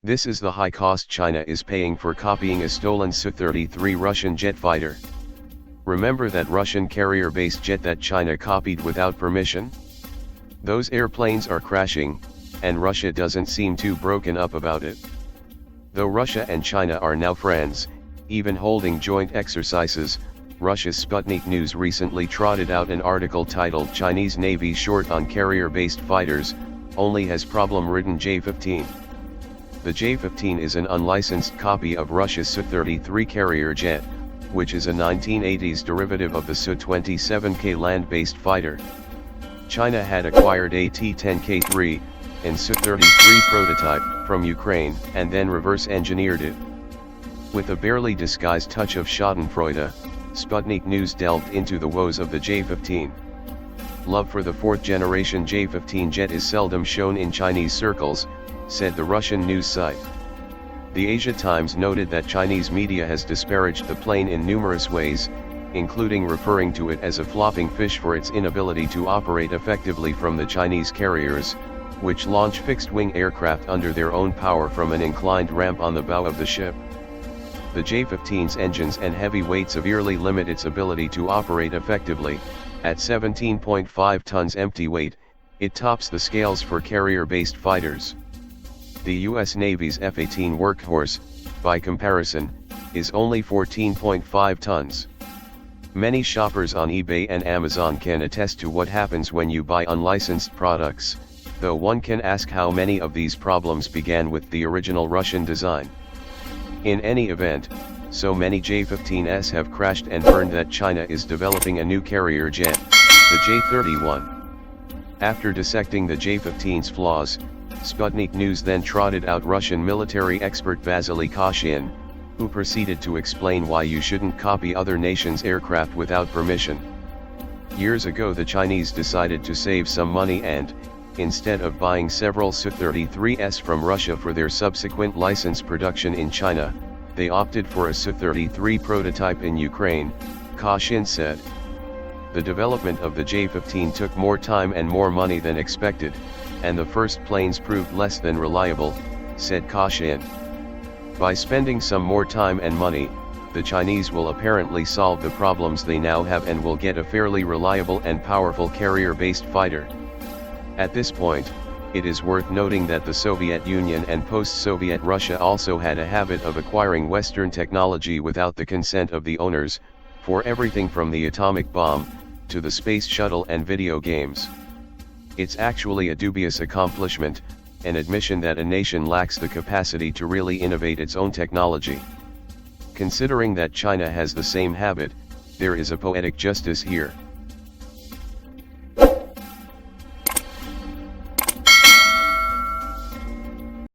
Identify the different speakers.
Speaker 1: This is the high cost China is paying for copying a stolen Su-33 Russian jet fighter. Remember that Russian carrier-based jet that China copied without permission? Those airplanes are crashing, and Russia doesn't seem too broken up about it. Though Russia and China are now friends, even holding joint exercises, Russia's Sputnik News recently trotted out an article titled "Chinese Navy Short on Carrier-Based Fighters, Only Has Problem-Ridden J-15." The J-15 is an unlicensed copy of Russia's Su-33 carrier jet, which is a 1980s derivative of the Su-27K land-based fighter. China had acquired a T-10K3, and Su-33 prototype, from Ukraine, and then reverse-engineered it. With a barely disguised touch of schadenfreude, Sputnik News delved into the woes of the J-15. Love for the fourth-generation J-15 jet is seldom shown in Chinese circles, said the Russian news site. The Asia Times noted that Chinese media has disparaged the plane in numerous ways, including referring to it as a flopping fish for its inability to operate effectively from the Chinese carriers, which launch fixed-wing aircraft under their own power from an inclined ramp on the bow of the ship. The J-15's engines and heavy weight severely limit its ability to operate effectively. At 17.5 tons empty weight, it tops the scales for carrier-based fighters. The U.S. Navy's F-18 workhorse, by comparison, is only 14.5 tons. Many shoppers on eBay and Amazon can attest to what happens when you buy unlicensed products, though one can ask how many of these problems began with the original Russian design. In any event, so many J-15s have crashed and burned that China is developing a new carrier jet, the J-31. After dissecting the J-15's flaws, Sputnik News then trotted out Russian military expert Vasily Koshin, who proceeded to explain why you shouldn't copy other nations' aircraft without permission. Years ago the Chinese decided to save some money and, instead of buying several Su-33s from Russia for their subsequent licensed production in China, they opted for a Su-33 prototype in Ukraine, Koshin said. The development of the J-15 took more time and more money than expected, and the first planes proved less than reliable, said Koshin. By spending some more time and money, the Chinese will apparently solve the problems they now have and will get a fairly reliable and powerful carrier-based fighter. At this point, it is worth noting that the Soviet Union and post-Soviet Russia also had a habit of acquiring Western technology without the consent of the owners, for everything from the atomic bomb, to the space shuttle and video games. It's actually a dubious accomplishment, an admission that a nation lacks the capacity to really innovate its own technology. Considering that China has the same habit, there is a poetic justice here.